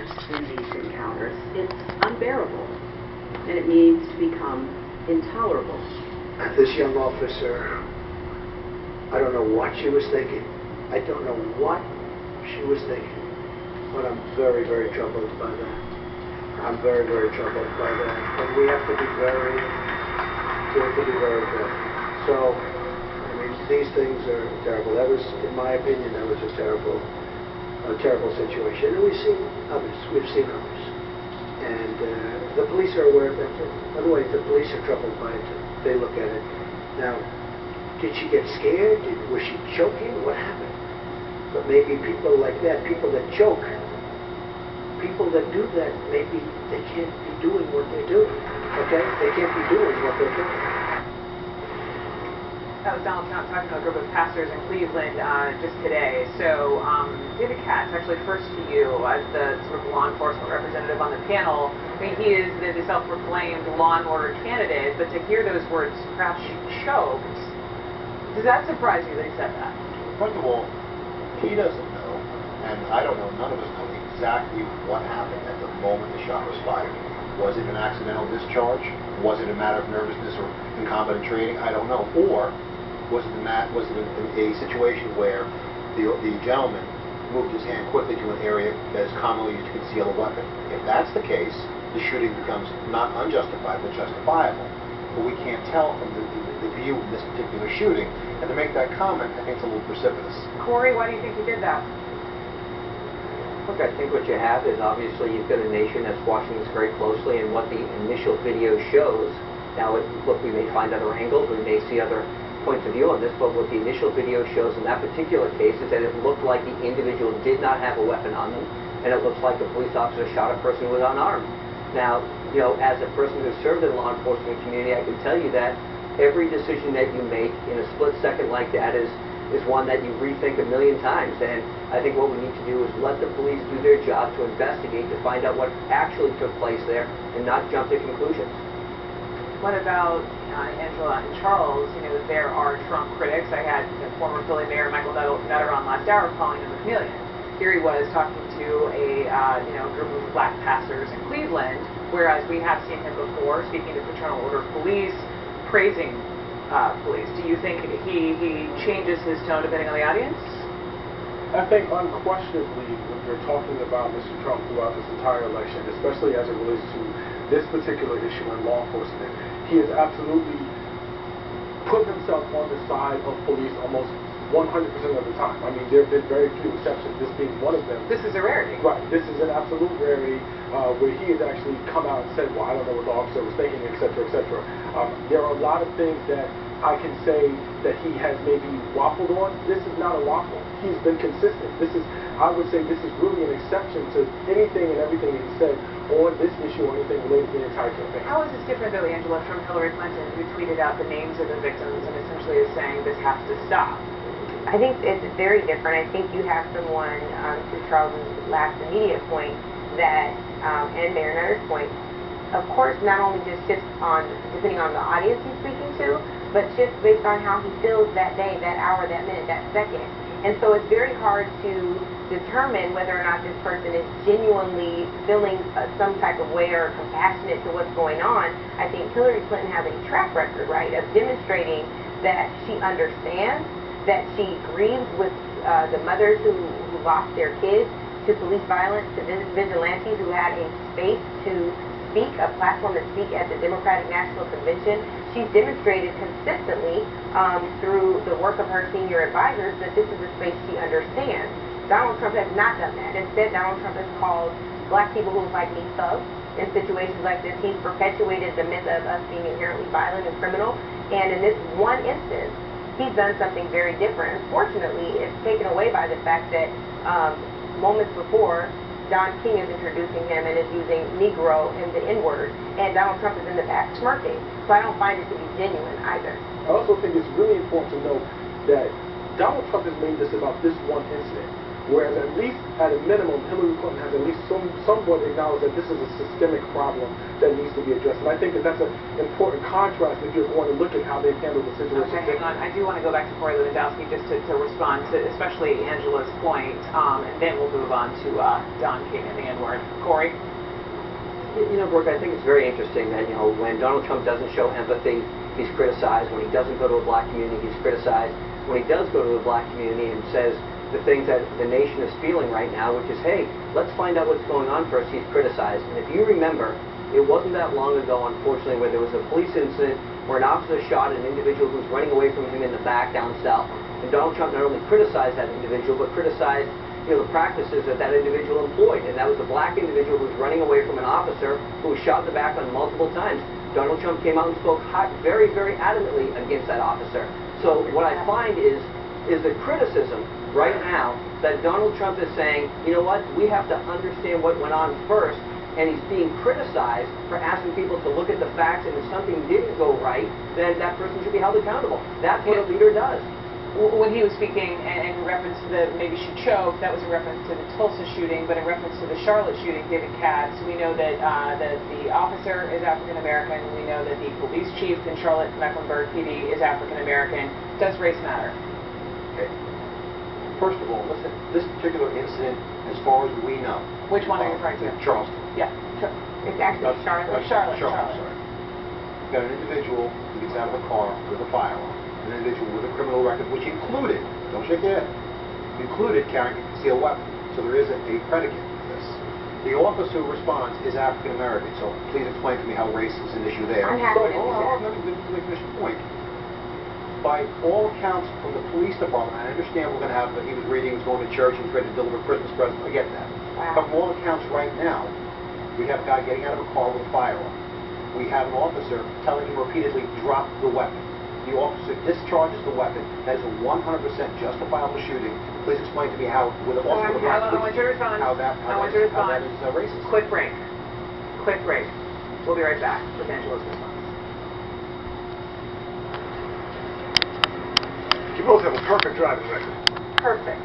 hours in these encounters, it's unbearable, and it needs to become intolerable. This young officer, I don't know what she was thinking. I don't know what she was thinking, but I'm very, very troubled by that. I'm very, very troubled by that. And we have to be very careful. So, I mean, these things are terrible. That was, in my opinion, that was a terrible situation. And we've seen others. And the police are aware of that too. By the way, the police are troubled by it too. They look at it. Now, did she get scared? Was she choking? What happened? But maybe people like that, people that choke, people that do that, maybe they can't be doing what they're doing. Okay? They can't be doing what they're doing. That was Donald Trump talking to a group of pastors in Cleveland just today. So, David Katz, actually first to you as the sort of law enforcement representative on the panel. I mean, he is the self-proclaimed law and order candidate, but to hear those words, perhaps choked, does that surprise you that he said that? First of all, he doesn't know, and I don't know, none of us know exactly what happened at the moment the shot was fired. Was it an accidental discharge? Was it a matter of nervousness or incompetent training? I don't know. Or was it a situation where the gentleman moved his hand quickly to an area that is commonly used to conceal a weapon? If that's the case, the shooting becomes not unjustified, but justifiable. But we can't tell from the view of this particular shooting, and to make that comment, I think it's a little precipitous. Corey, why do you think he did that? Look, I think what you have is obviously you've got a nation that's watching this very closely, and what the initial video shows. Now, look, we may find other angles, we may see other points of view on this, but what the initial video shows in that particular case is that it looked like the individual did not have a weapon on them, and it looks like the police officer shot a person who was unarmed. Now, you know, as a person who served in the law enforcement community, I can tell you that every decision that you make in a split second like that is one that you rethink a million times. And I think what we need to do is let the police do their job to investigate, to find out what actually took place there, and not jump to conclusions. What about Angela and Charles? You know, there are Trump critics. I had former Philly Mayor Michael Nutter on last hour calling him a chameleon. Here he was talking to a group of black pastors in Cleveland, whereas we have seen him before speaking to fraternal order police, praising police. Do you think he changes his tone depending on the audience? I think unquestionably when you're talking about Mr. Trump throughout this entire election, especially as it relates to this particular issue in law enforcement, he has absolutely put himself on the side of police almost 100% of the time. I mean, there have been very few exceptions, this being one of them. This is a rarity. Right. This is an absolute rarity where he has actually come out and said, well, I don't know what the officer was thinking, et cetera, et cetera. There are a lot of things that I can say that he has maybe waffled on. This is not a waffle. He's been consistent. This is, I would say, this is really an exception to anything and everything he said on this issue or anything related to the entire campaign. How is this different, though, Angela, from Hillary Clinton, who tweeted out the names of the victims and essentially is saying this has to stop? I think it's very different. I think you have someone, to Charles's last immediate point, that, and Mayor Nutter's point, of course, not only just shifts on, depending on the audience he's speaking to, but shifts based on how he feels that day, that hour, that minute, that second. And so it's very hard to determine whether or not this person is genuinely feeling some type of way or compassionate to what's going on. I think Hillary Clinton has a track record, right, of demonstrating that she understands, that she grieves with the mothers who lost their kids to police violence, to vigilantes who had a space to speak, a platform to speak at the Democratic National Convention. She's demonstrated consistently through the work of her senior advisors that this is a space she understands. Donald Trump has not done that. Instead, Donald Trump has called black people who look like me thugs in situations like this. He's perpetuated the myth of us being inherently violent and criminal. And in this one instance, he's done something very different. Unfortunately, it's taken away by the fact that moments before, Don King is introducing him and is using Negro and the N-word, and Donald Trump is in the back smirking. So I don't find it to be genuine either. I also think it's really important to note that Donald Trump has made this about this one incident. Whereas at least, at a minimum, Hillary Clinton has at least somewhat acknowledged that this is a systemic problem that needs to be addressed. And I think that that's an important contrast if you're going to look at how they've handled the situation. Okay, hang on. I do want to go back to Corey Lewandowski just to respond to especially Angela's point, and then we'll move on to Don King and the N-word. Corey? You know, Brooke, I think it's very interesting that, you know, when Donald Trump doesn't show empathy, he's criticized. When he doesn't go to a black community, he's criticized. When he does go to a black community and says the things that the nation is feeling right now, which is, hey, let's find out what's going on first, he's criticized. And if you remember, it wasn't that long ago, unfortunately, where there was a police incident where an officer shot an individual who was running away from him in the back down south. And Donald Trump not only criticized that individual, but criticized, you know, the practices that that individual employed. And that was a black individual who was running away from an officer who was shot in the back on multiple times. Donald Trump came out and spoke very, very adamantly against that officer. So what I find is the criticism right now that Donald Trump is saying, you know what, we have to understand what went on first, and he's being criticized for asking people to look at the facts, and if something didn't go right, then that person should be held accountable. That's what a leader does. When he was speaking in reference to the maybe she choked, that was in reference to the Tulsa shooting, but in reference to the Charlotte shooting, David Katz, we know that the officer is African American. We know that the police chief in Charlotte Mecklenburg PD is African American. Does race matter? Okay. First of all, listen, this particular incident, as far as we know. Which one are you referring to? Charleston. Yeah. It's actually Charlotte. Charlotte. Sorry. You've got an individual who gets out of a car with a firearm, an individual with a criminal record, which included, don't shake your head, included carrying a concealed weapon. So there is a predicate to this. The officer who responds is African American, so please explain to me how race is an issue there. I'm happy to do Hold on, that. let me finish the point. By all accounts from the police department, I understand we're going to have, he was reading, he was going to church, he was ready to deliver Christmas presents, I get that. Wow. But from all accounts right now, we have a guy getting out of a car with a firearm. We have an officer telling him repeatedly, drop the weapon. The officer discharges the weapon. That is a 100% justifiable shooting. Please explain to me how, with an officer with a black I want you to respond. how that is racist. Quick break. Quick break. We'll be right back with Angela's response. You both have a perfect driving record. Perfect.